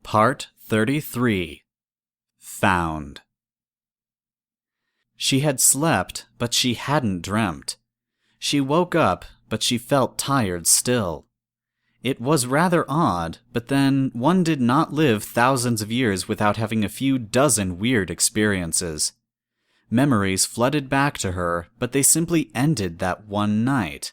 Part 33. Found. She had slept, but she hadn't dreamt. She woke up, but she felt tired still. It was rather odd, but then one did not live thousands of years without having a few dozen weird experiences. Memories flooded back to her, but they simply ended that one night.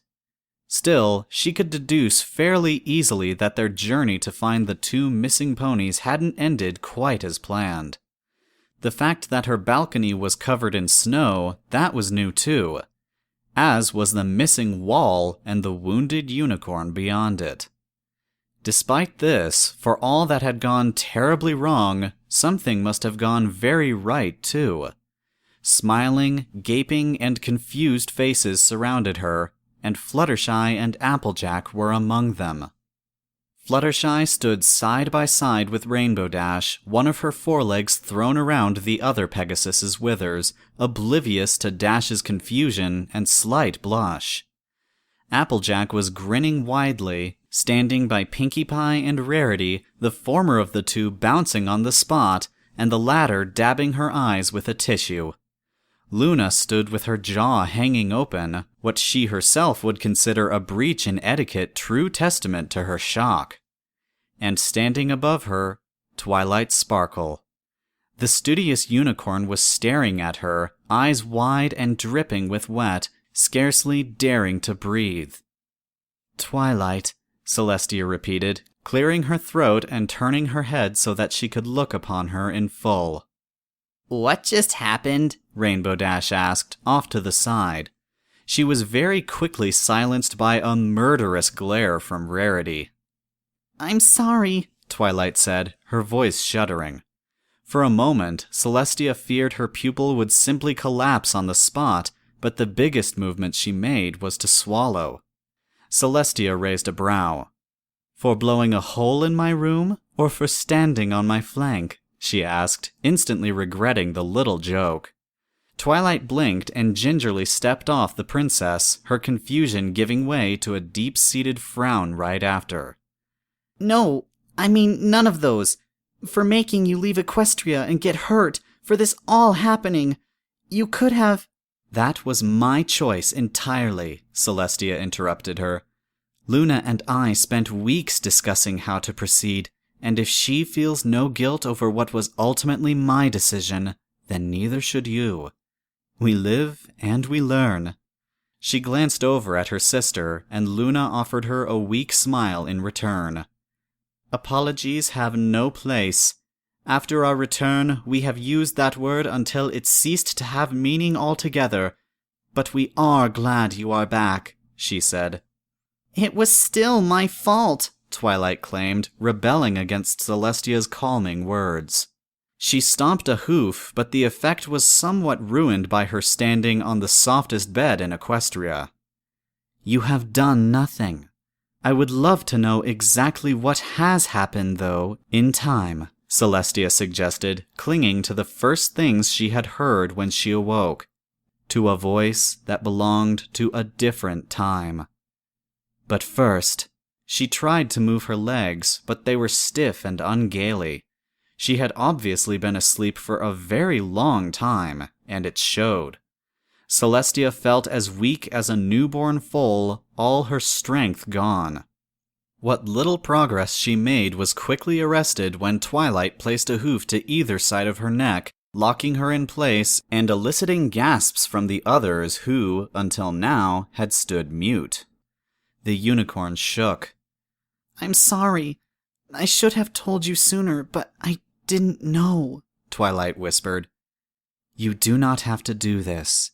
Still, she could deduce fairly easily that their journey to find the two missing ponies hadn't ended quite as planned. The fact that her balcony was covered in snow, that was new too, as was the missing wall and the wounded unicorn beyond it. Despite this, for all that had gone terribly wrong, something must have gone very right too. Smiling, gaping, and confused faces surrounded her, and Fluttershy and Applejack were among them. Fluttershy stood side by side with Rainbow Dash, one of her forelegs thrown around the other Pegasus's withers, oblivious to Dash's confusion and slight blush. Applejack was grinning widely, standing by Pinkie Pie and Rarity, the former of the two bouncing on the spot, and the latter dabbing her eyes with a tissue. Luna stood with her jaw hanging open, what she herself would consider a breach in etiquette true testament to her shock. And standing above her, Twilight Sparkle. The studious unicorn was staring at her, eyes wide and dripping with wet, scarcely daring to breathe. "Twilight," Celestia repeated, clearing her throat and turning her head so that she could look upon her in full. "What just happened?" Rainbow Dash asked, off to the side. She was very quickly silenced by a murderous glare from Rarity. "I'm sorry," Twilight said, her voice shuddering. For a moment, Celestia feared her pupil would simply collapse on the spot, but the biggest movement she made was to swallow. Celestia raised a brow. "For blowing a hole in my room, or for standing on my flank?" she asked, instantly regretting the little joke. Twilight blinked and gingerly stepped off the princess, her confusion giving way to a deep-seated frown right after. "No, I mean none of those. For making you leave Equestria and get hurt, for this all happening. You could have—" "That was my choice entirely," Celestia interrupted her. "Luna and I spent weeks discussing how to proceed, and if she feels no guilt over what was ultimately my decision, then neither should you. We live and we learn." She glanced over at her sister, and Luna offered her a weak smile in return. "Apologies have no place. After our return, we have used that word until it ceased to have meaning altogether. But we are glad you are back," she said. "It was still my fault," Twilight claimed, rebelling against Celestia's calming words. She stomped a hoof, but the effect was somewhat ruined by her standing on the softest bed in Equestria. "You have done nothing. I would love to know exactly what has happened, though, in time," Celestia suggested, clinging to the first things she had heard when she awoke, to a voice that belonged to a different time. "But first," she tried to move her legs, but they were stiff and ungainly. She had obviously been asleep for a very long time, and it showed. Celestia felt as weak as a newborn foal, all her strength gone. What little progress she made was quickly arrested when Twilight placed a hoof to either side of her neck, locking her in place and eliciting gasps from the others who, until now, had stood mute. The unicorn shook. "I'm sorry. I should have told you sooner, but I didn't know," Twilight whispered. "You do not have to do this.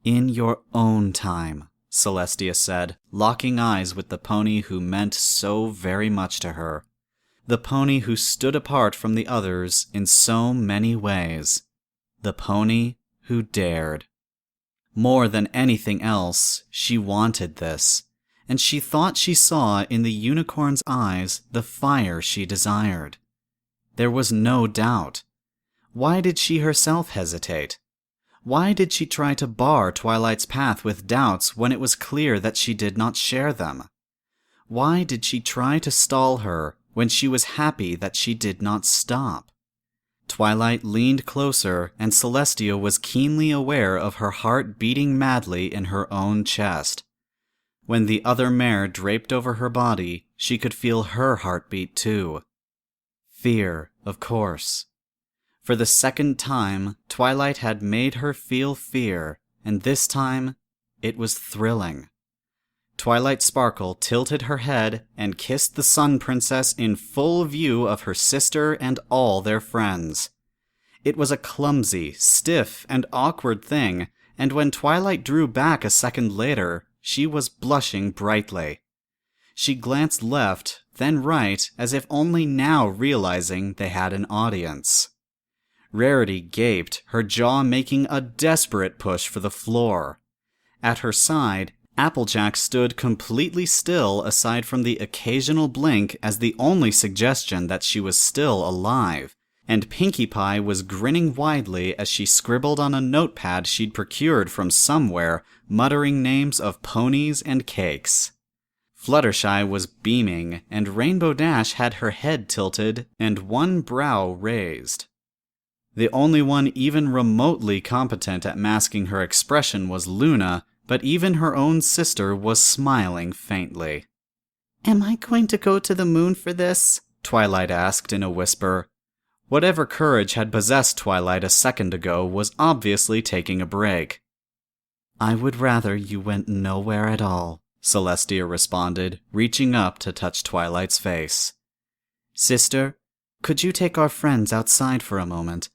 In your own time," Celestia said, locking eyes with the pony who meant so very much to her. The pony who stood apart from the others in so many ways. The pony who dared. More than anything else, she wanted this, and she thought she saw in the unicorn's eyes the fire she desired. There was no doubt. Why did she herself hesitate? Why did she try to bar Twilight's path with doubts when it was clear that she did not share them? Why did she try to stall her, when she was happy that she did not stop. Twilight leaned closer, and Celestia was keenly aware of her heart beating madly in her own chest. When the other mare draped over her body, she could feel her heartbeat too. Fear, of course. For the second time, Twilight had made her feel fear, and this time, it was thrilling. Twilight Sparkle tilted her head and kissed the Sun Princess in full view of her sister and all their friends. It was a clumsy, stiff, and awkward thing, and when Twilight drew back a second later, she was blushing brightly. She glanced left, then right, as if only now realizing they had an audience. Rarity gaped, her jaw making a desperate push for the floor. At her side, Applejack stood completely still aside from the occasional blink as the only suggestion that she was still alive, and Pinkie Pie was grinning widely as she scribbled on a notepad she'd procured from somewhere, muttering names of ponies and cakes. Fluttershy was beaming, and Rainbow Dash had her head tilted and one brow raised. The only one even remotely competent at masking her expression was Luna, but even her own sister was smiling faintly. "Am I going to go to the moon for this?" Twilight asked in a whisper. Whatever courage had possessed Twilight a second ago was obviously taking a break. "I would rather you went nowhere at all," Celestia responded, reaching up to touch Twilight's face. "Sister, could you take our friends outside for a moment?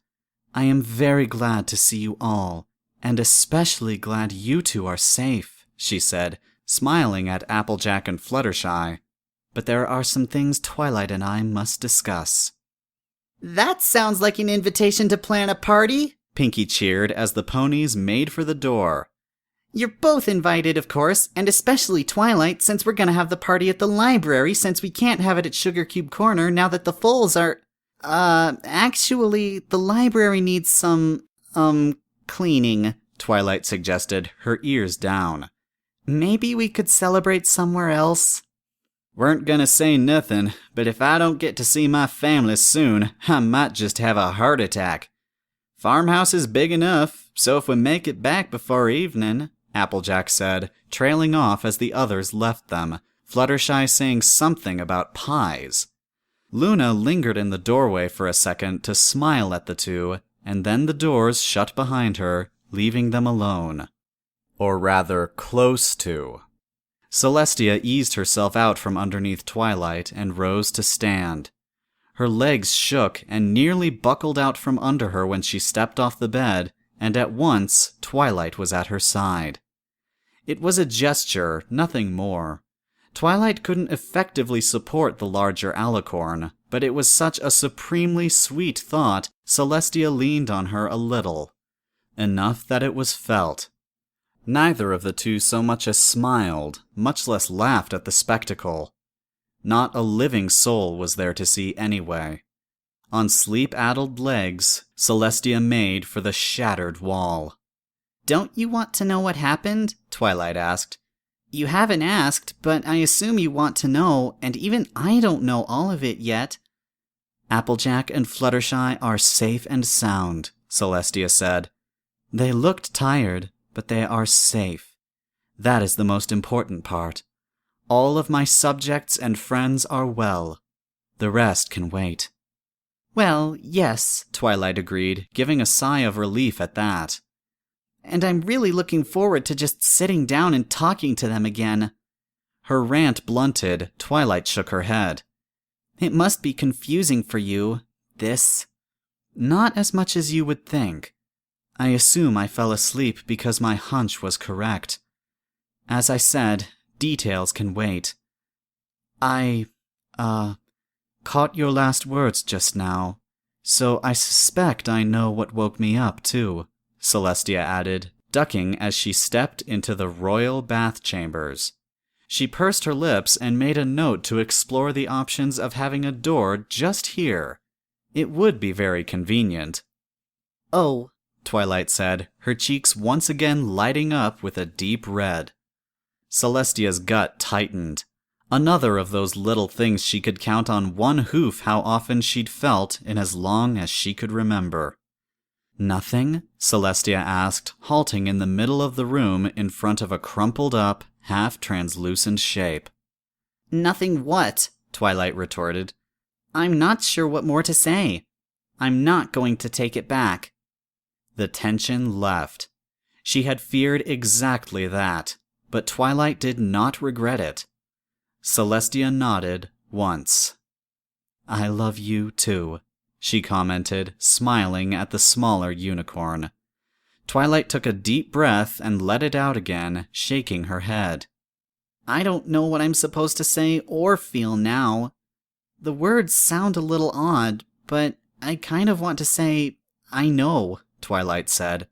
I am very glad to see you all, and especially glad you two are safe," she said, smiling at Applejack and Fluttershy. "But there are some things Twilight and I must discuss." "That sounds like an invitation to plan a party," Pinkie cheered as the ponies made for the door. "You're both invited, of course, and especially Twilight, since we're gonna have the party at the library since we can't have it at Sugar Cube Corner now that the Foals are... actually, the library needs some, cleaning," Twilight suggested, her ears down. "Maybe we could celebrate somewhere else?" "Weren't gonna say nothing, but if I don't get to see my family soon, I might just have a heart attack. Farmhouse is big enough, so if we make it back before evening," Applejack said, trailing off as the others left them, Fluttershy saying something about pies. Luna lingered in the doorway for a second to smile at the two, and then the doors shut behind her, leaving them alone. Or rather, close to. Celestia eased herself out from underneath Twilight and rose to stand. Her legs shook and nearly buckled out from under her when she stepped off the bed, and at once Twilight was at her side. It was a gesture, nothing more. Twilight couldn't effectively support the larger alicorn, but it was such a supremely sweet thought, Celestia leaned on her a little. Enough that it was felt. Neither of the two so much as smiled, much less laughed at the spectacle. Not a living soul was there to see anyway. On sleep-addled legs, Celestia made for the shattered wall. "Don't you want to know what happened?" Twilight asked. "You haven't asked, but I assume you want to know, and even I don't know all of it yet." "Applejack and Fluttershy are safe and sound," Celestia said. "They looked tired, but they are safe. That is the most important part. All of my subjects and friends are well. The rest can wait." "Well, yes," Twilight agreed, giving a sigh of relief at that. "And I'm really looking forward to just sitting down and talking to them again." Her rant blunted, Twilight shook her head. "It must be confusing for you, this." "Not as much as you would think. I assume I fell asleep because my hunch was correct. As I said, details can wait. I, caught your last words just now, so I suspect I know what woke me up, too," Celestia added, ducking as she stepped into the royal bath chambers. She pursed her lips and made a note to explore the options of having a door just here. It would be very convenient. "Oh," Twilight said, her cheeks once again lighting up with a deep red. Celestia's gut tightened. Another of those little things she could count on one hoof how often she'd felt in as long as she could remember. "Nothing?" Celestia asked, halting in the middle of the room in front of a crumpled-up, half-translucent shape. "Nothing what?" Twilight retorted. "I'm not sure what more to say. I'm not going to take it back." The tension left. She had feared exactly that, but Twilight did not regret it. Celestia nodded once. "I love you too," she commented, smiling at the smaller unicorn. Twilight took a deep breath and let it out again, shaking her head. "I don't know what I'm supposed to say or feel now. The words sound a little odd, but I kind of want to say, I know," Twilight said.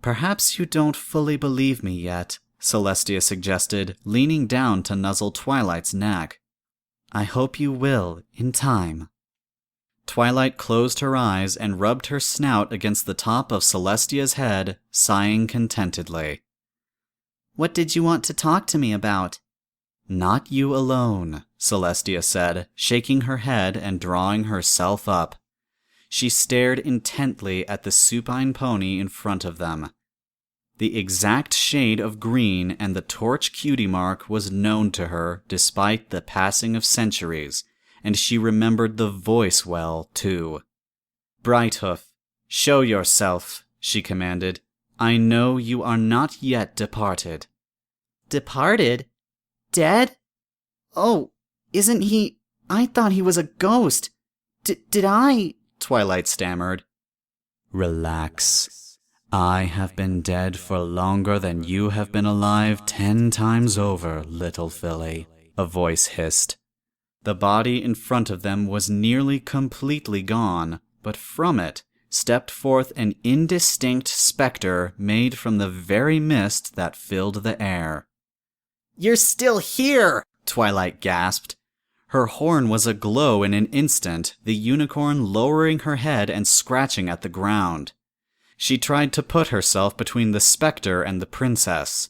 "Perhaps you don't fully believe me yet," Celestia suggested, leaning down to nuzzle Twilight's neck. "I hope you will, in time." Twilight closed her eyes and rubbed her snout against the top of Celestia's head, sighing contentedly. "What did you want to talk to me about?" "Not you alone," Celestia said, shaking her head and drawing herself up. She stared intently at the supine pony in front of them. The exact shade of green and the torch cutie mark was known to her despite the passing of centuries, and she remembered the voice well, too. "Brighthoof, show yourself," she commanded. "I know you are not yet departed." "Departed? Dead? Oh, isn't he... I thought he was a ghost. Did I... Twilight stammered. "Relax. I have been dead for longer than you have been alive 10 times over, little filly," a voice hissed. The body in front of them was nearly completely gone, but from it stepped forth an indistinct specter made from the very mist that filled the air. "You're still here!" Twilight gasped. Her horn was aglow in an instant, the unicorn lowering her head and scratching at the ground. She tried to put herself between the specter and the princess.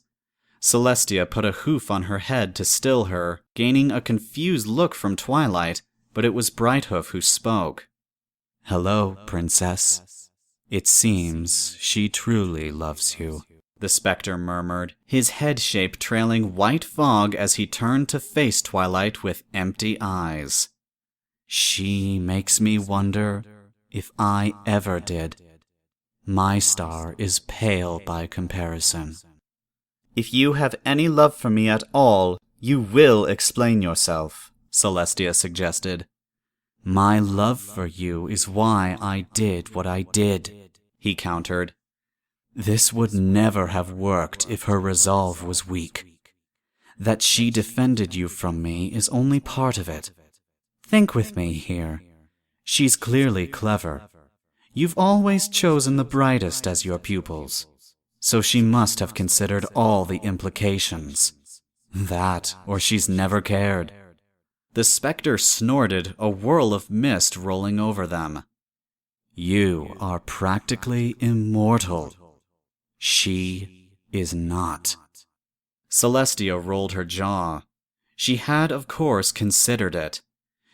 Celestia put a hoof on her head to still her, gaining a confused look from Twilight, but it was Brighthoof who spoke. "Hello, princess. It seems she truly loves you," the specter murmured, his head shape trailing white fog as he turned to face Twilight with empty eyes. "She makes me wonder if I ever did. My star is pale by comparison." "If you have any love for me at all, you will explain yourself," Celestia suggested. "My love for you is why I did what I did," he countered. "This would never have worked if her resolve was weak. That she defended you from me is only part of it. Think with me here. She's clearly clever. You've always chosen the brightest as your pupils, so she must have considered all the implications. That, or she's never cared." The specter snorted, a whirl of mist rolling over them. "You are practically immortal. She is not." Celestia rolled her jaw. She had, of course, considered it.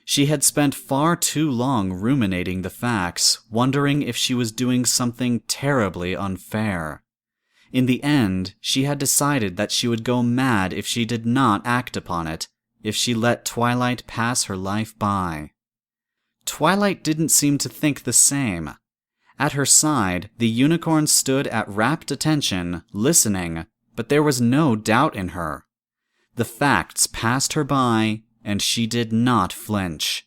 She had spent far too long ruminating the facts, wondering if she was doing something terribly unfair. In the end, she had decided that she would go mad if she did not act upon it, if she let Twilight pass her life by. Twilight didn't seem to think the same. At her side, the unicorn stood at rapt attention, listening, but there was no doubt in her. The facts passed her by, and she did not flinch.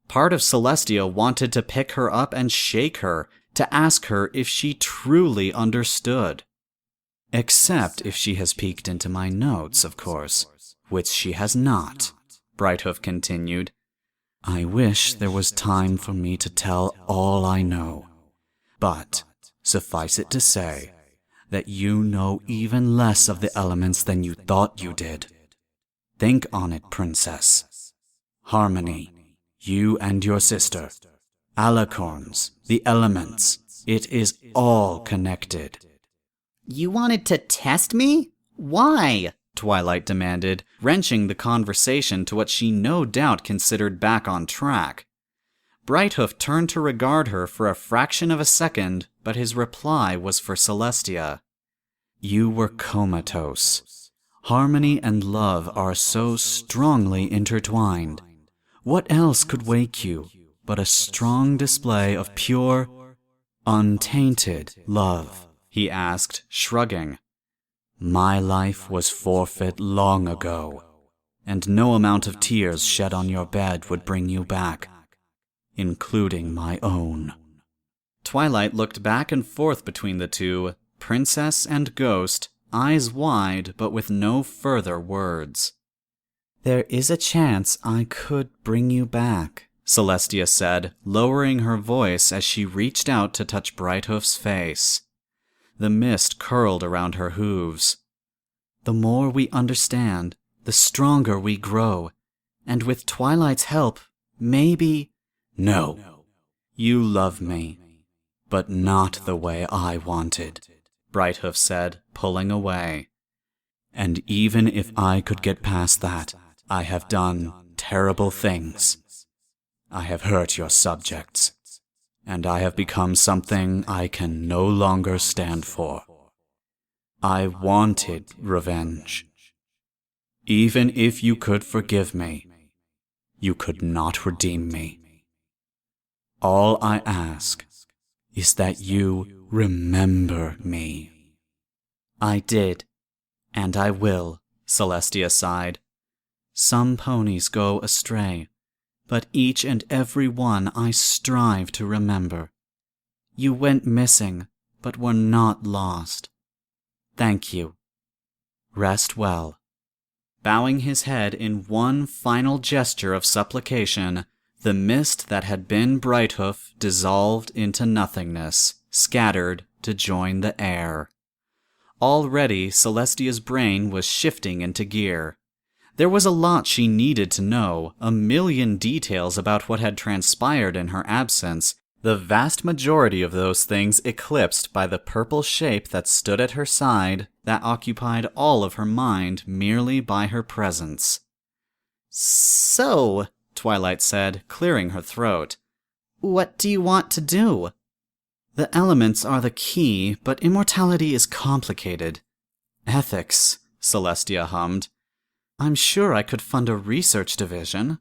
Part of Celestia wanted to pick her up and shake her, to ask her if she truly understood. "Except if she has peeked into my notes, of course, which she has not," Brighthoof continued. "I wish there was time for me to tell all I know. But suffice it to say that you know even less of the elements than you thought you did. Think on it, princess. Harmony, you and your sister, alicorns, the elements, it is all connected." "You wanted to test me? Why?" Twilight demanded, wrenching the conversation to what she no doubt considered back on track. Brighthoof turned to regard her for a fraction of a second, but his reply was for Celestia. You were comatose. Harmony and love are so strongly intertwined. What else could wake you but a strong display of pure, untainted love? He asked, shrugging. My life was forfeit long ago, and no amount of tears shed on your bed would bring you back, including my own. Twilight looked back and forth between the two, princess and ghost, eyes wide but with no further words. There is a chance I could bring you back, Celestia said, lowering her voice as she reached out to touch Brighthoof's face. The mist curled around her hooves. The more we understand, the stronger we grow, and with Twilight's help, maybe... No, you love me, but not the way I wanted, Brighthoof said, pulling away. And even if I could get past that, I have done terrible things. I have hurt your subjects, and I have become something I can no longer stand for. I wanted revenge. Even if you could forgive me, you could not redeem me. All I ask is that you remember me. I did, and I will, Celestia sighed. Some ponies go astray, but each and every one I strive to remember. You went missing, but were not lost. Thank you. Rest well. Bowing his head in one final gesture of supplication, the mist that had been Brighthoof dissolved into nothingness, scattered to join the air. Already, Celestia's brain was shifting into gear. There was a lot she needed to know, a million details about what had transpired in her absence, the vast majority of those things eclipsed by the purple shape that stood at her side, that occupied all of her mind merely by her presence. So, Twilight said, clearing her throat. What do you want to do? The elements are the key, but immortality is complicated. Ethics, Celestia hummed. I'm sure I could fund a research division.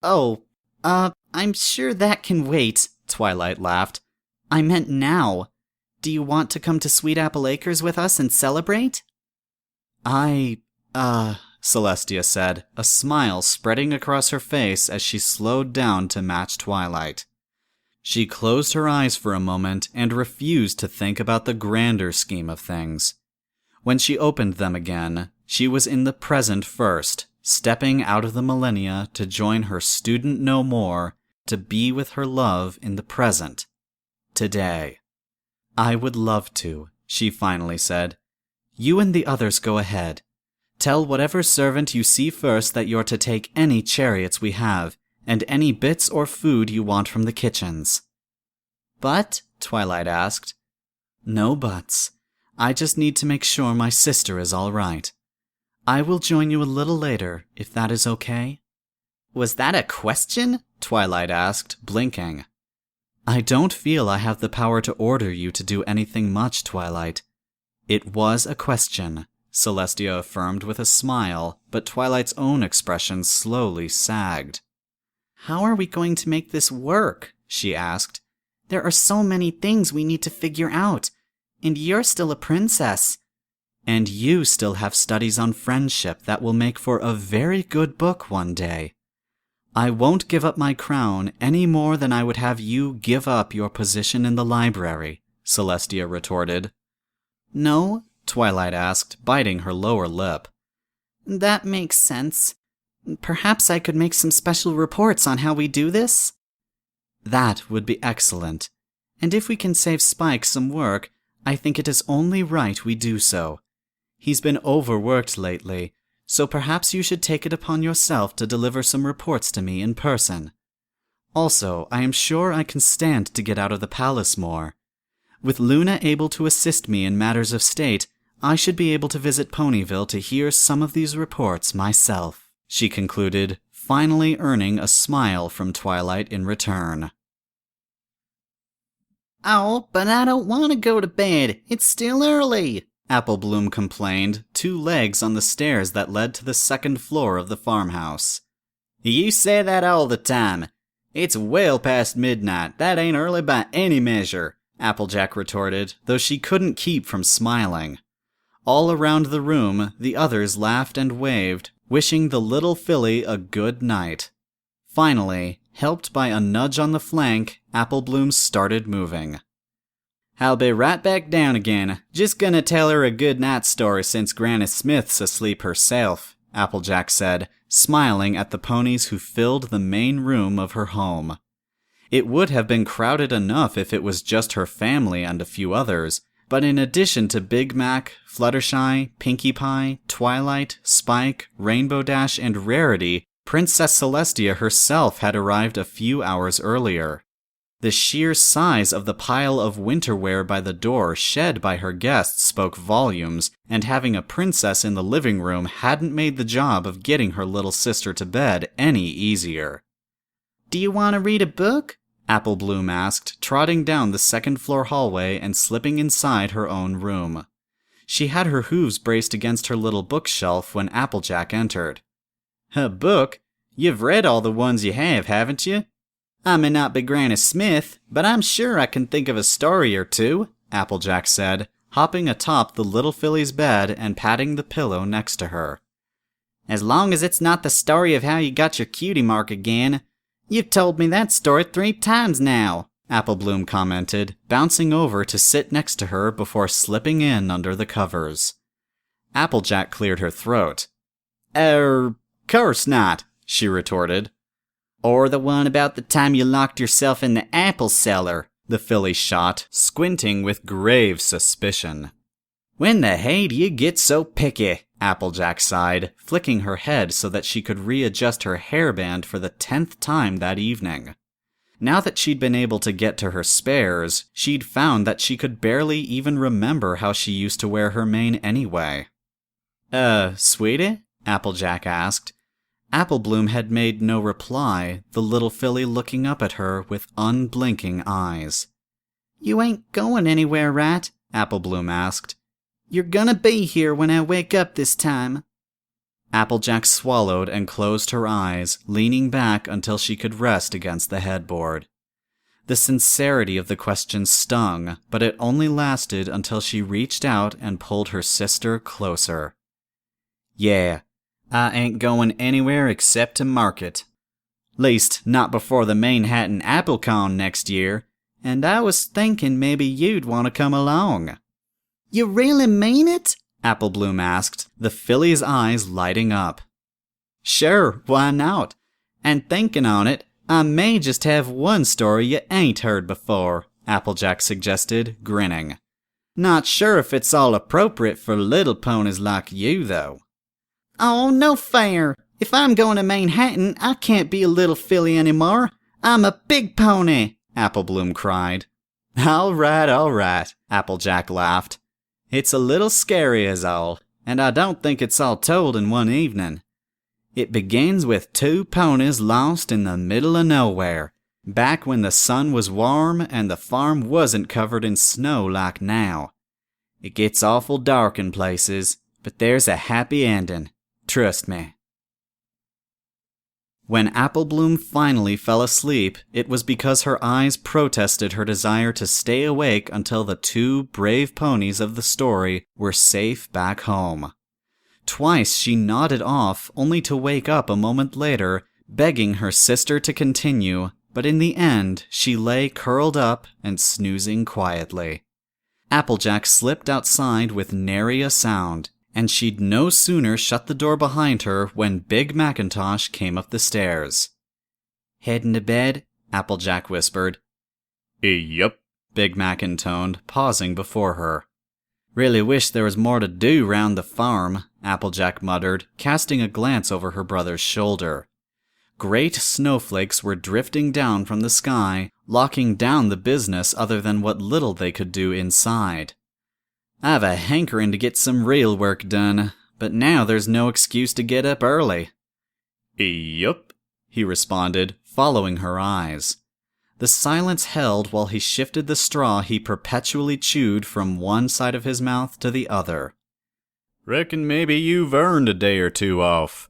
Oh, I'm sure that can wait, Twilight laughed. I meant now. Do you want to come to Sweet Apple Acres with us and celebrate? Celestia said, a smile spreading across her face as she slowed down to match Twilight. She closed her eyes for a moment and refused to think about the grander scheme of things. When she opened them again, she was in the present first, stepping out of the millennia to join her student no more, to be with her love in the present. Today. I would love to, she finally said. You and the others go ahead. Tell whatever servant you see first that you're to take any chariots we have, and any bits or food you want from the kitchens. But? Twilight asked. No buts. I just need to make sure my sister is all right. I will join you a little later, if that is okay. Was that a question? Twilight asked, blinking. I don't feel I have the power to order you to do anything much, Twilight. It was a question, Celestia affirmed with a smile, but Twilight's own expression slowly sagged. How are we going to make this work? She asked. There are so many things we need to figure out, and you're still a princess. And you still have studies on friendship that will make for a very good book one day. I won't give up my crown any more than I would have you give up your position in the library, Celestia retorted. No? Twilight asked, biting her lower lip. That makes sense. Perhaps I could make some special reports on how we do this? That would be excellent. And if we can save Spike some work, I think it is only right we do so. He's been overworked lately, so perhaps you should take it upon yourself to deliver some reports to me in person. Also, I am sure I can stand to get out of the palace more. With Luna able to assist me in matters of state, I should be able to visit Ponyville to hear some of these reports myself," she concluded, finally earning a smile from Twilight in return. "Oh, but I don't want to go to bed. It's still early," Apple Bloom complained, 2 legs on the stairs that led to the 2nd floor of the farmhouse. "You say that all the time. It's well past midnight. That ain't early by any measure," Applejack retorted, though she couldn't keep from smiling. All around the room, the others laughed and waved, wishing the little filly a good night. Finally, helped by a nudge on the flank, Apple Bloom started moving. "I'll be right back down again. Just gonna tell her a good night story since Granny Smith's asleep herself," Applejack said, smiling at the ponies who filled the main room of her home. It would have been crowded enough if it was just her family and a few others, but in addition to Big Mac, Fluttershy, Pinkie Pie, Twilight, Spike, Rainbow Dash, and Rarity, Princess Celestia herself had arrived a few hours earlier. The sheer size of the pile of winterwear by the door shed by her guests spoke volumes, and having a princess in the living room hadn't made the job of getting her little sister to bed any easier. "Do you want to read a book?" Apple Bloom asked, trotting down the 2nd floor hallway and slipping inside her own room. She had her hooves braced against her little bookshelf when Applejack entered. "A book? You've read all the ones you have, haven't you?" "I may not be Granny Smith, but I'm sure I can think of a story or 2, Applejack said, hopping atop the little filly's bed and patting the pillow next to her. "As long as it's not the story of how you got your cutie mark again. You've told me that story 3 times now," Apple Bloom commented, bouncing over to sit next to her before slipping in under the covers. Applejack cleared her throat. Course not," she retorted. "Or the one about the time you locked yourself in the apple cellar," the filly shot, squinting with grave suspicion. "When the hay do you get so picky?" Applejack sighed, flicking her head so that she could readjust her hairband for the 10th time that evening. Now that she'd been able to get to her spares, she'd found that she could barely even remember how she used to wear her mane anyway. Sweetie?" Applejack asked. Apple Bloom had made no reply, the little filly looking up at her with unblinking eyes. "You ain't going anywhere, right?" Apple Bloom asked. "You're gonna be here when I wake up this time." Applejack swallowed and closed her eyes, leaning back until she could rest against the headboard. The sincerity of the question stung, but it only lasted until she reached out and pulled her sister closer. "Yeah, I ain't going anywhere except to market. Least, not before the Manhattan AppleCon next year, and I was thinking maybe you'd want to come along." "You really mean it?" Apple Bloom asked, the filly's eyes lighting up. "Sure, why not? And thinking on it, I may just have one story you ain't heard before," Applejack suggested, grinning. "Not sure if it's all appropriate for little ponies like you, though." "Oh, no fair. If I'm going to Manhattan, I can't be a little filly anymore. I'm a big pony," Apple Bloom cried. All right, Applejack laughed. "It's a little scary is all, and I don't think it's all told in one evening. It begins with 2 ponies lost in the middle of nowhere, back when the sun was warm and the farm wasn't covered in snow like now. It gets awful dark in places, but there's a happy ending. Trust me." When Apple Bloom finally fell asleep, it was because her eyes protested her desire to stay awake until the 2 brave ponies of the story were safe back home. Twice she nodded off, only to wake up a moment later, begging her sister to continue, but in the end, she lay curled up and snoozing quietly. Applejack slipped outside with nary a sound, and she'd no sooner shut the door behind her when Big Macintosh came up the stairs. "Heading to bed?" Applejack whispered. Yep, Big Mac intoned, pausing before her. "Really wish there was more to do round the farm," Applejack muttered, casting a glance over her brother's shoulder. Great snowflakes were drifting down from the sky, locking down the business other than what little they could do inside. I've a hankering to get some real work done, but now there's no excuse to get up early. Yup, he responded, following her eyes. The silence held while he shifted the straw he perpetually chewed from one side of his mouth to the other. Reckon maybe you've earned a day or two off.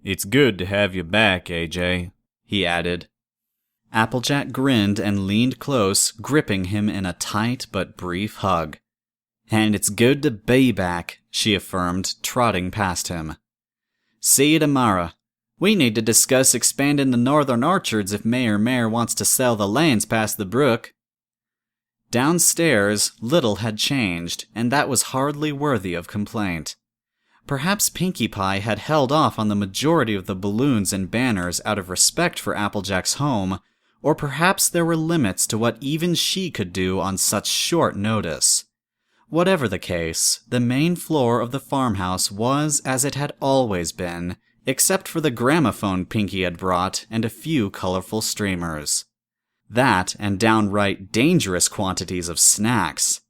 It's good to have you back, AJ, he added. Applejack grinned and leaned close, gripping him in a tight but brief hug. And it's good to be back, she affirmed, trotting past him. See you tomorrow. We need to discuss expanding the northern orchards if Mayor wants to sell the lands past the brook. Downstairs, little had changed, and that was hardly worthy of complaint. Perhaps Pinkie Pie had held off on the majority of the balloons and banners out of respect for Applejack's home, or perhaps there were limits to what even she could do on such short notice. Whatever the case, the main floor of the farmhouse was as it had always been, except for the gramophone Pinkie had brought and a few colorful streamers. That and downright dangerous quantities of snacks.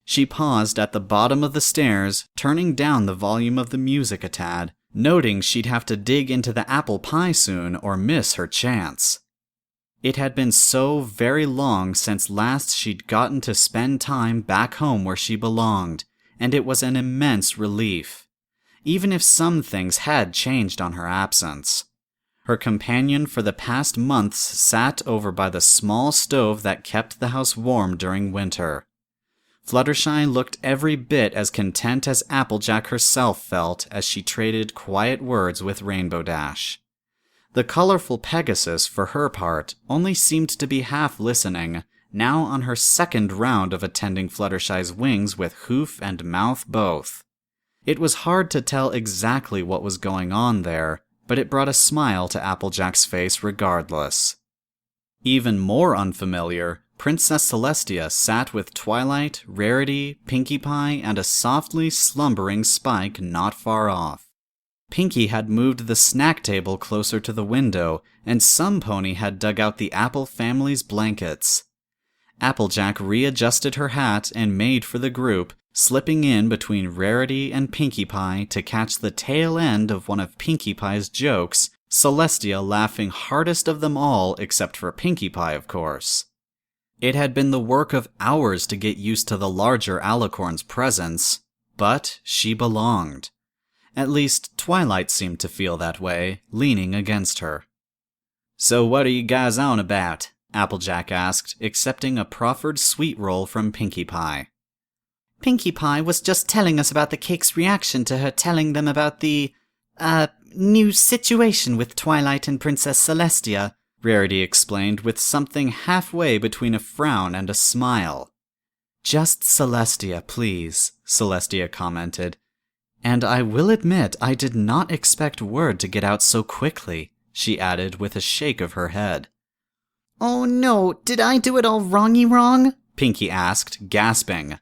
She paused at the bottom of the stairs, turning down the volume of the music a tad, noting she'd have to dig into the apple pie soon or miss her chance. It had been so very long since last she'd gotten to spend time back home where she belonged, and it was an immense relief. Even if some things had changed on her absence. Her companion for the past months sat over by the small stove that kept the house warm during winter. Fluttershy looked every bit as content as Applejack herself felt as she traded quiet words with Rainbow Dash. The colorful Pegasus, for her part, only seemed to be half listening, now on her second round of attending Fluttershy's wings with hoof and mouth both. It was hard to tell exactly what was going on there, but it brought a smile to Applejack's face regardless. Even more unfamiliar, Princess Celestia sat with Twilight, Rarity, Pinkie Pie, and a softly slumbering Spike not far off. Pinkie had moved the snack table closer to the window, and some pony had dug out the Apple family's blankets. Applejack readjusted her hat and made for the group, slipping in between Rarity and Pinkie Pie to catch the tail end of one of Pinkie Pie's jokes, Celestia laughing hardest of them all except for Pinkie Pie, of course. It had been the work of hours to get used to the larger alicorn's presence, but she belonged. At least, Twilight seemed to feel that way, leaning against her. "So what are you guys on about?" Applejack asked, accepting a proffered sweet roll from Pinkie Pie. Pinkie Pie was just telling us about the cake's reaction to her telling them about the, new situation with Twilight and Princess Celestia, Rarity explained with something halfway between a frown and a smile. "Just Celestia, please," Celestia commented. "And I will admit I did not expect word to get out so quickly," she added with a shake of her head. "Oh no, did I do it all wrong?" Pinkie asked, gasping.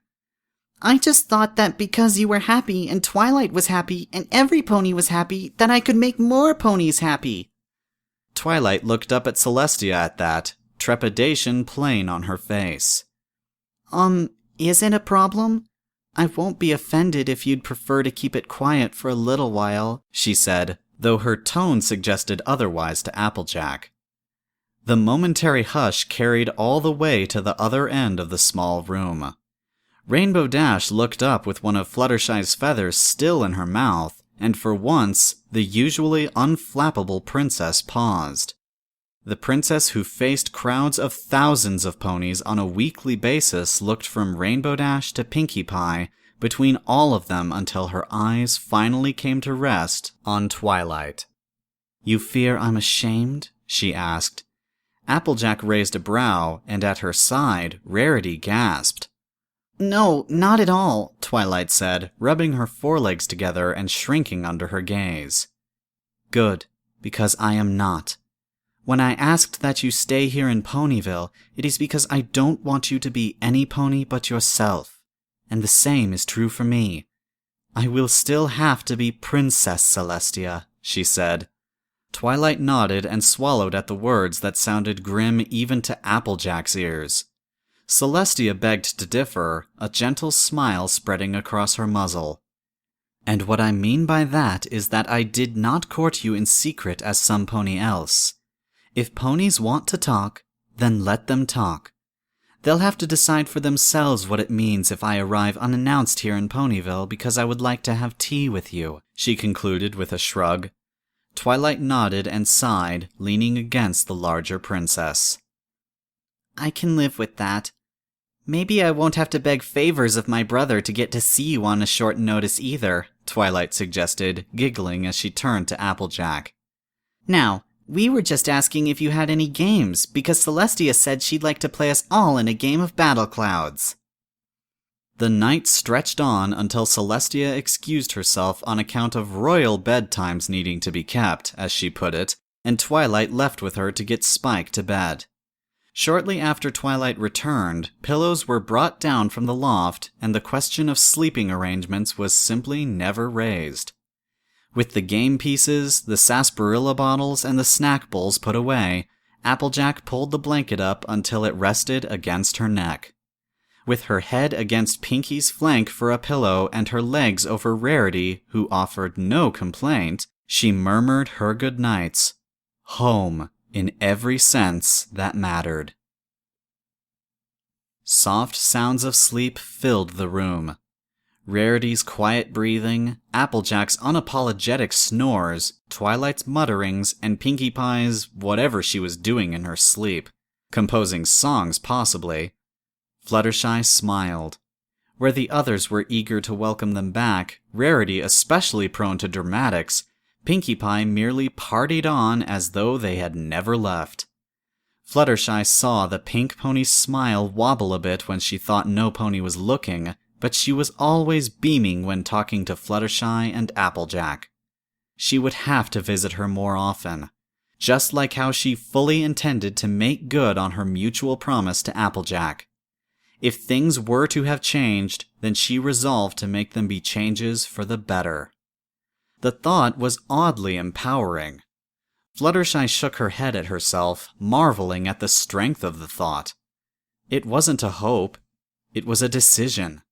"I just thought that because you were happy and Twilight was happy and every pony was happy, that I could make more ponies happy." Twilight looked up at Celestia at that, trepidation plain on her face. Is it a problem? I won't be offended if you'd prefer to keep it quiet for a little while," she said, though her tone suggested otherwise to Applejack. The momentary hush carried all the way to the other end of the small room. Rainbow Dash looked up with one of Fluttershy's feathers still in her mouth, and for once, the usually unflappable princess paused. The princess who faced crowds of thousands of ponies on a weekly basis looked from Rainbow Dash to Pinkie Pie, between all of them until her eyes finally came to rest on Twilight. "You fear I'm ashamed?" she asked. Applejack raised a brow, and at her side, Rarity gasped. "No, not at all," Twilight said, rubbing her forelegs together and shrinking under her gaze. "Good, because I am not. When I asked that you stay here in Ponyville, it is because I don't want you to be any pony but yourself. And the same is true for me. I will still have to be Princess Celestia," she said. Twilight nodded and swallowed at the words that sounded grim even to Applejack's ears. Celestia begged to differ, a gentle smile spreading across her muzzle. And what I mean by that is that I did not court you in secret as some pony else. If ponies want to talk, then let them talk. They'll have to decide for themselves what it means if I arrive unannounced here in Ponyville because I would like to have tea with you, she concluded with a shrug. Twilight nodded and sighed, leaning against the larger princess. I can live with that. Maybe I won't have to beg favors of my brother to get to see you on a short notice either, Twilight suggested, giggling as she turned to Applejack. Now, we were just asking if you had any games, because Celestia said she'd like to play us all in a game of Battle Clouds. The night stretched on until Celestia excused herself on account of royal bedtimes needing to be kept, as she put it, and Twilight left with her to get Spike to bed. Shortly after Twilight returned, pillows were brought down from the loft, and the question of sleeping arrangements was simply never raised. With the game pieces, the sarsaparilla bottles, and the snack bowls put away, Applejack pulled the blanket up until it rested against her neck. With her head against Pinky's flank for a pillow and her legs over Rarity, who offered no complaint, she murmured her goodnights. Home, in every sense that mattered. Soft sounds of sleep filled the room. Rarity's quiet breathing, Applejack's unapologetic snores, Twilight's mutterings, and Pinkie Pie's whatever she was doing in her sleep. Composing songs, possibly. Fluttershy smiled. Where the others were eager to welcome them back, Rarity especially prone to dramatics, Pinkie Pie merely partied on as though they had never left. Fluttershy saw the pink pony's smile wobble a bit when she thought no pony was looking, but she was always beaming when talking to Fluttershy and Applejack. She would have to visit her more often, just like how she fully intended to make good on her mutual promise to Applejack. If things were to have changed, then she resolved to make them be changes for the better. The thought was oddly empowering. Fluttershy shook her head at herself, marveling at the strength of the thought. It wasn't a hope, it was a decision.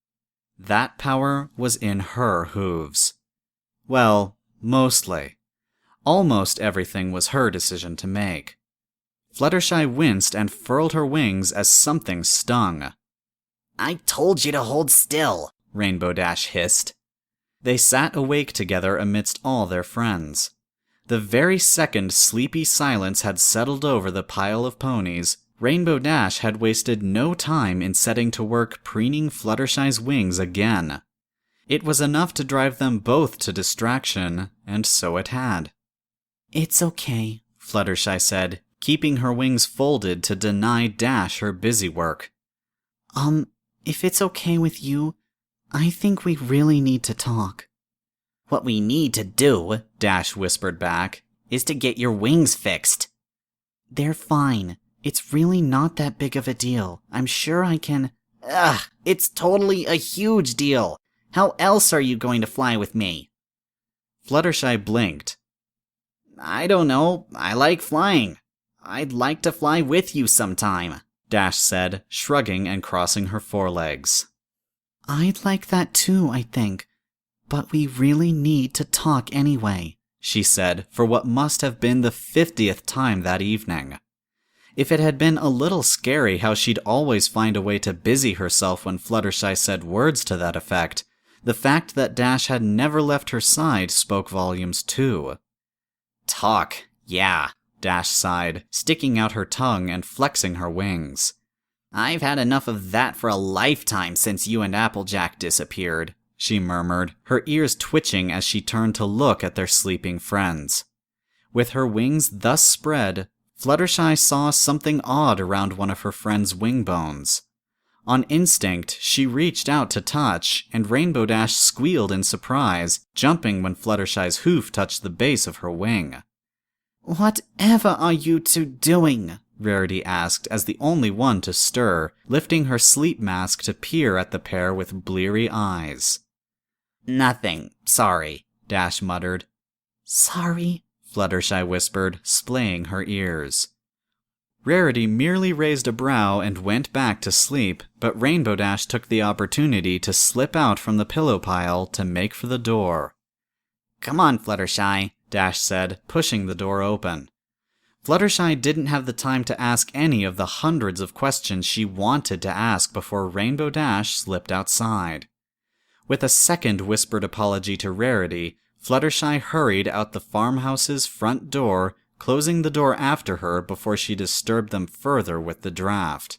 That power was in her hooves. Well, mostly. Almost everything was her decision to make. Fluttershy winced and furled her wings as something stung. I told you to hold still, Rainbow Dash hissed. They sat awake together amidst all their friends. The very second sleepy silence had settled over the pile of ponies, Rainbow Dash had wasted no time in setting to work preening Fluttershy's wings again. It was enough to drive them both to distraction, and so it had. It's okay, Fluttershy said, keeping her wings folded to deny Dash her busy work. If it's okay with you, I think we really need to talk. What we need to do, Dash whispered back, is to get your wings fixed. They're fine. It's really not that big of a deal. I'm sure I can... Ugh, it's totally a huge deal. How else are you going to fly with me? Fluttershy blinked. I don't know. I like flying. I'd like to fly with you sometime, Dash said, shrugging and crossing her forelegs. I'd like that too, I think. But we really need to talk anyway, she said, for what must have been the 50th time that evening. If it had been a little scary how she'd always find a way to busy herself when Fluttershy said words to that effect, the fact that Dash had never left her side spoke volumes too. Talk, yeah, Dash sighed, sticking out her tongue and flexing her wings. I've had enough of that for a lifetime since you and Applejack disappeared, she murmured, her ears twitching as she turned to look at their sleeping friends. With her wings thus spread, Fluttershy saw something odd around one of her friend's wing bones. On instinct, she reached out to touch, and Rainbow Dash squealed in surprise, jumping when Fluttershy's hoof touched the base of her wing. Whatever are you two doing? Rarity asked as the only one to stir, lifting her sleep mask to peer at the pair with bleary eyes. Nothing, sorry, Dash muttered. Sorry? Fluttershy whispered, splaying her ears. Rarity merely raised a brow and went back to sleep, but Rainbow Dash took the opportunity to slip out from the pillow pile to make for the door. "Come on, Fluttershy," Dash said, pushing the door open. Fluttershy didn't have the time to ask any of the hundreds of questions she wanted to ask before Rainbow Dash slipped outside. With a second whispered apology to Rarity, Fluttershy hurried out the farmhouse's front door, closing the door after her before she disturbed them further with the draft.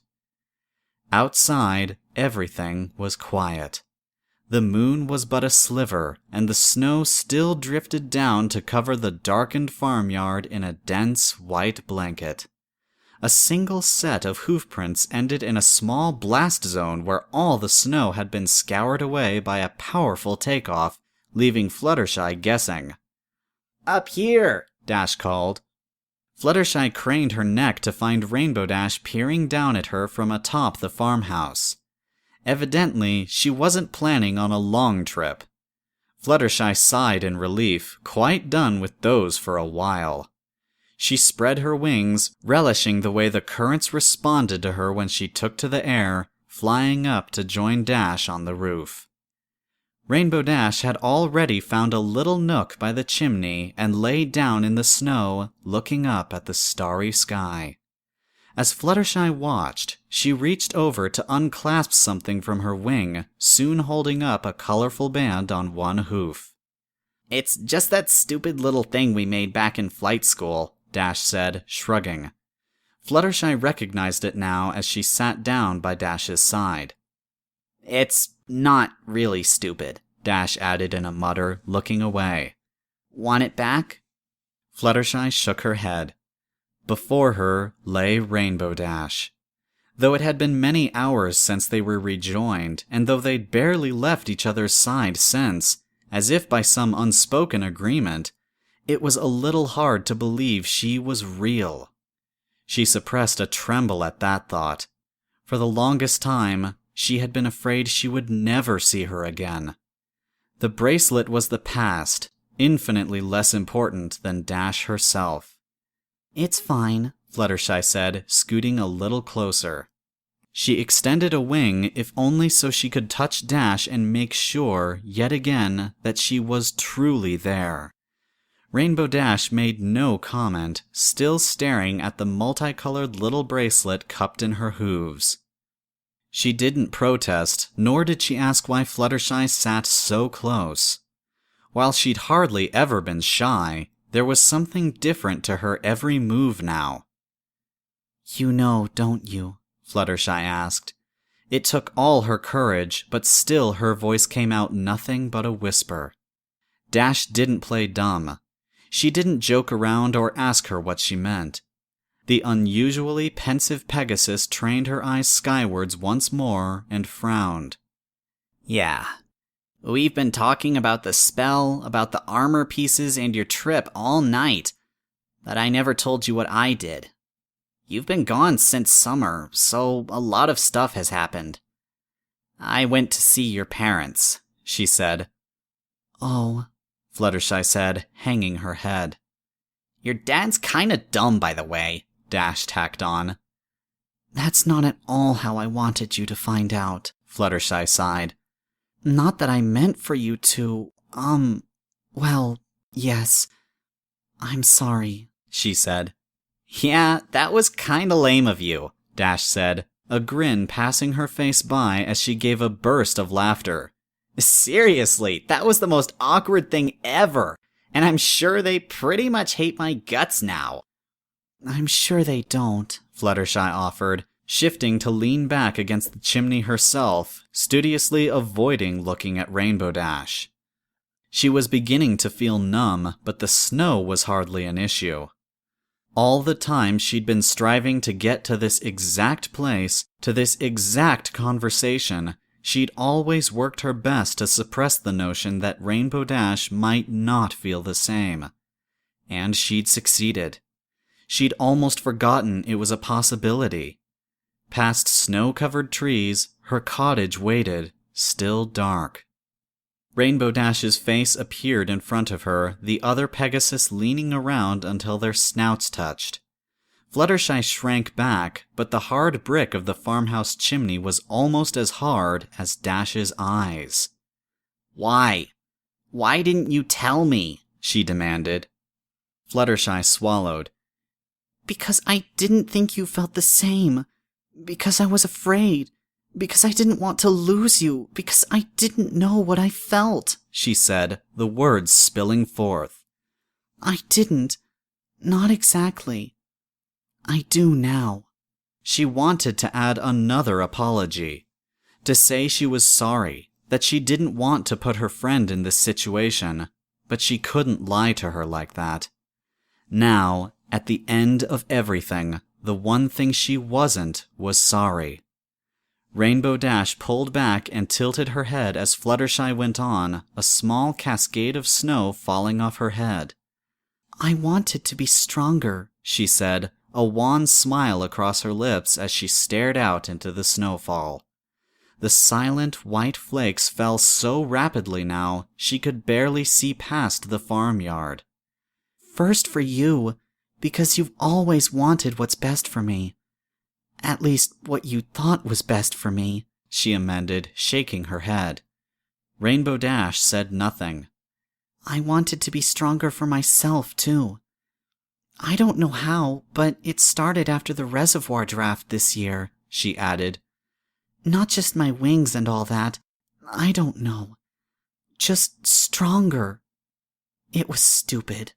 Outside, everything was quiet. The moon was but a sliver, and the snow still drifted down to cover the darkened farmyard in a dense white blanket. A single set of hoofprints ended in a small blast zone where all the snow had been scoured away by a powerful takeoff, leaving Fluttershy guessing. "Up here!" Dash called. Fluttershy craned her neck to find Rainbow Dash peering down at her from atop the farmhouse. Evidently, she wasn't planning on a long trip. Fluttershy sighed in relief, quite done with those for a while. She spread her wings, relishing the way the currents responded to her when she took to the air, flying up to join Dash on the roof. Rainbow Dash had already found a little nook by the chimney and lay down in the snow, looking up at the starry sky. As Fluttershy watched, she reached over to unclasp something from her wing, soon holding up a colorful band on one hoof. "It's just that stupid little thing we made back in flight school," Dash said, shrugging. Fluttershy recognized it now as she sat down by Dash's side. "It's not really stupid," Dash added in a mutter, looking away. "Want it back?" Fluttershy shook her head. Before her lay Rainbow Dash. Though it had been many hours since they were rejoined, and though they'd barely left each other's side since, as if by some unspoken agreement, it was a little hard to believe she was real. She suppressed a tremble at that thought. For the longest time, she had been afraid she would never see her again. The bracelet was the past, infinitely less important than Dash herself. "It's fine," Fluttershy said, scooting a little closer. She extended a wing, if only so she could touch Dash and make sure, yet again, that she was truly there. Rainbow Dash made no comment, still staring at the multicolored little bracelet cupped in her hooves. She didn't protest, nor did she ask why Fluttershy sat so close. While she'd hardly ever been shy, there was something different to her every move now. "You know, don't you?" Fluttershy asked. It took all her courage, but still her voice came out nothing but a whisper. Dash didn't play dumb. She didn't joke around or ask her what she meant. The unusually pensive Pegasus trained her eyes skywards once more and frowned. "Yeah. We've been talking about the spell, about the armor pieces, and your trip all night. But I never told you what I did. You've been gone since summer, so a lot of stuff has happened. I went to see your parents," she said. "Oh," Fluttershy said, hanging her head. "Your dad's kinda dumb, by the way," Dash tacked on. "That's not at all how I wanted you to find out," Fluttershy sighed. "Not that I meant for you to, well, yes. I'm sorry," she said. "Yeah, that was kinda lame of you," Dash said, a grin passing her face by as she gave a burst of laughter. "Seriously, that was the most awkward thing ever, and I'm sure they pretty much hate my guts now." "I'm sure they don't," Fluttershy offered, shifting to lean back against the chimney herself, studiously avoiding looking at Rainbow Dash. She was beginning to feel numb, but the snow was hardly an issue. All the time she'd been striving to get to this exact place, to this exact conversation, she'd always worked her best to suppress the notion that Rainbow Dash might not feel the same. And she'd succeeded. She'd almost forgotten it was a possibility. Past snow-covered trees, her cottage waited, still dark. Rainbow Dash's face appeared in front of her, the other Pegasus leaning around until their snouts touched. Fluttershy shrank back, but the hard brick of the farmhouse chimney was almost as hard as Dash's eyes. Why? Why didn't you tell me? She demanded. Fluttershy swallowed. Because I didn't think you felt the same. Because I was afraid. Because I didn't want to lose you. Because I didn't know what I felt, she said, the words spilling forth. I didn't. Not exactly. I do now. She wanted to add another apology. To say she was sorry, that she didn't want to put her friend in this situation, but she couldn't lie to her like that. Now, at the end of everything, the one thing she wasn't was sorry. Rainbow Dash pulled back and tilted her head as Fluttershy went on, a small cascade of snow falling off her head. I wanted to be stronger, she said, a wan smile across her lips as she stared out into the snowfall. The silent white flakes fell so rapidly now she could barely see past the farmyard. First for you, because you've always wanted what's best for me. At least, what you thought was best for me, she amended, shaking her head. Rainbow Dash said nothing. I wanted to be stronger for myself, too. I don't know how, but it started after the reservoir draft this year, she added. Not just my wings and all that. I don't know. Just stronger. It was stupid.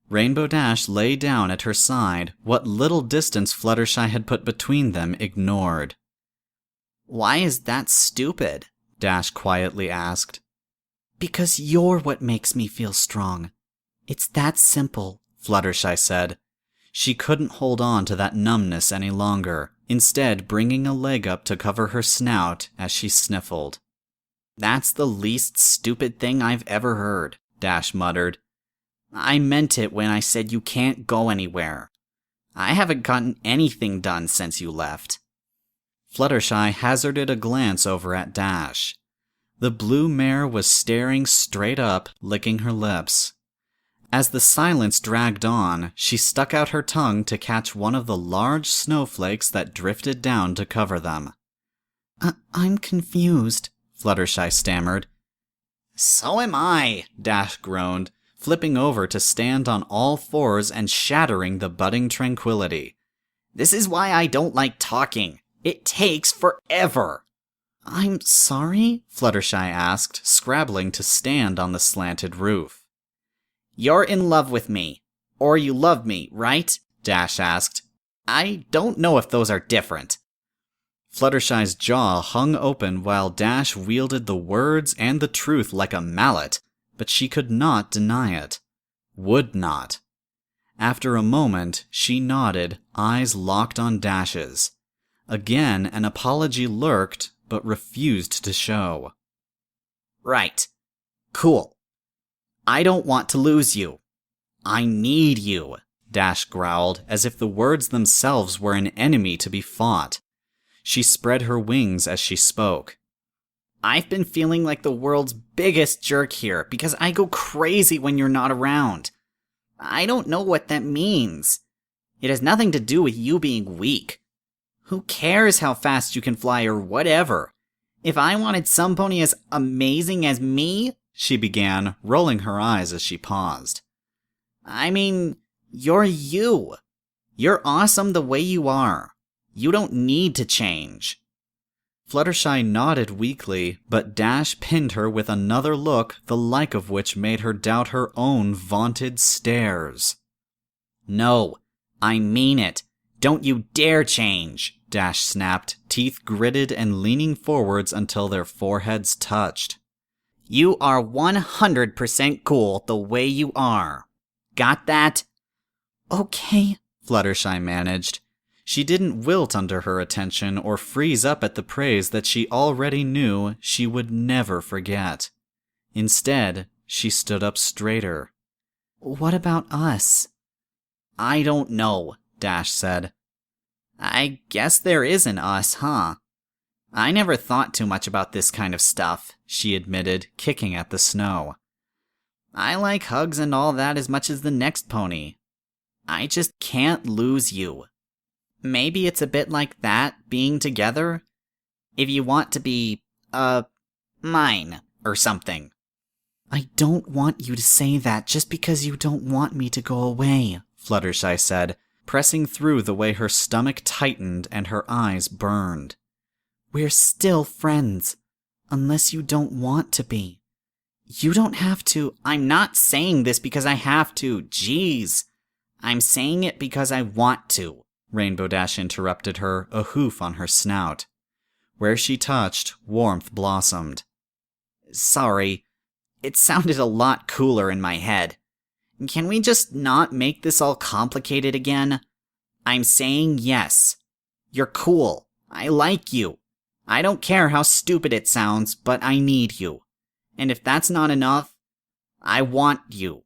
Rainbow Dash lay down at her side, what little distance Fluttershy had put between them ignored. Why is that stupid? Dash quietly asked. Because you're what makes me feel strong. It's that simple, Fluttershy said. She couldn't hold on to that numbness any longer, instead bringing a leg up to cover her snout as she sniffled. That's the least stupid thing I've ever heard, Dash muttered. I meant it when I said you can't go anywhere. I haven't gotten anything done since you left. Fluttershy hazarded a glance over at Dash. The blue mare was staring straight up, licking her lips. As the silence dragged on, she stuck out her tongue to catch one of the large snowflakes that drifted down to cover them. I'm confused, Fluttershy stammered. So am I, Dash groaned, flipping over to stand on all fours and shattering the budding tranquility. This is why I don't like talking. It takes forever. I'm sorry? Fluttershy asked, scrabbling to stand on the slanted roof. You're in love with me. Or you love me, right? Dash asked. I don't know if those are different. Fluttershy's jaw hung open while Dash wielded the words and the truth like a mallet, but she could not deny it. Would not. After a moment, she nodded, eyes locked on Dash's. Again, an apology lurked, but refused to show. Right. Cool. I don't want to lose you. I need you, Dash growled, as if the words themselves were an enemy to be fought. She spread her wings as she spoke. I've been feeling like the world's biggest jerk here because I go crazy when you're not around. I don't know what that means. It has nothing to do with you being weak. Who cares how fast you can fly or whatever? If I wanted some pony as amazing as me, she began, rolling her eyes as she paused. I mean, you're you. You're awesome the way you are. You don't need to change. Fluttershy nodded weakly, but Dash pinned her with another look the like of which made her doubt her own vaunted stares. No, I mean it. Don't you dare change, Dash snapped, teeth gritted and leaning forwards until their foreheads touched. You are 100% cool the way you are. Got that? Okay, Fluttershy managed. She didn't wilt under her attention or freeze up at the praise that she already knew she would never forget. Instead, she stood up straighter. What about us? I don't know, Dash said. I guess there is an us, huh? I never thought too much about this kind of stuff, she admitted, kicking at the snow. I like hugs and all that as much as the next pony. I just can't lose you. Maybe it's a bit like that, being together. If you want to be, mine, or something. I don't want you to say that just because you don't want me to go away, Fluttershy said, pressing through the way her stomach tightened and her eyes burned. We're still friends, unless you don't want to be. You don't have to. I'm not saying this because I have to. Jeez. I'm saying it because I want to. Rainbow Dash interrupted her, a hoof on her snout. Where she touched, warmth blossomed. Sorry. It sounded a lot cooler in my head. Can we just not make this all complicated again? I'm saying yes. You're cool. I like you. I don't care how stupid it sounds, but I need you. And if that's not enough, I want you.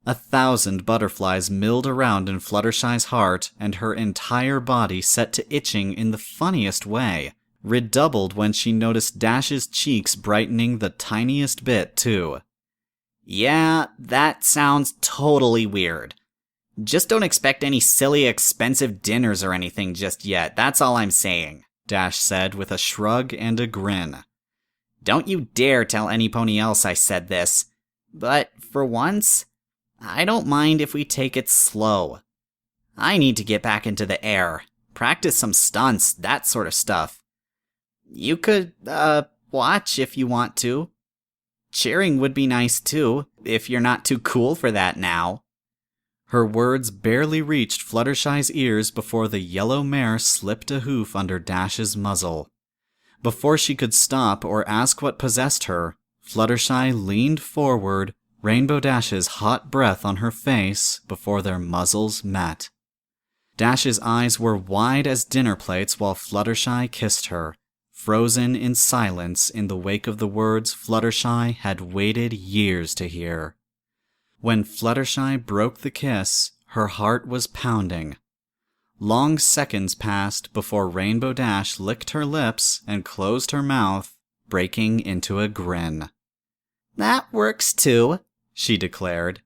1,000 butterflies milled around in Fluttershy's heart, and her entire body set to itching in the funniest way, redoubled when she noticed Dash's cheeks brightening the tiniest bit, too. Yeah, that sounds totally weird. Just don't expect any silly, expensive dinners or anything just yet, that's all I'm saying, Dash said with a shrug and a grin. Don't you dare tell any pony else I said this. But for once, I don't mind if we take it slow. I need to get back into the air, practice some stunts, that sort of stuff. You could, watch if you want to. Cheering would be nice too, if you're not too cool for that now. Her words barely reached Fluttershy's ears before the yellow mare slipped a hoof under Dash's muzzle. Before she could stop or ask what possessed her, Fluttershy leaned forward, Rainbow Dash's hot breath on her face before their muzzles met. Dash's eyes were wide as dinner plates while Fluttershy kissed her, frozen in silence in the wake of the words Fluttershy had waited years to hear. When Fluttershy broke the kiss, her heart was pounding. Long seconds passed before Rainbow Dash licked her lips and closed her mouth, breaking into a grin. That works too, she declared.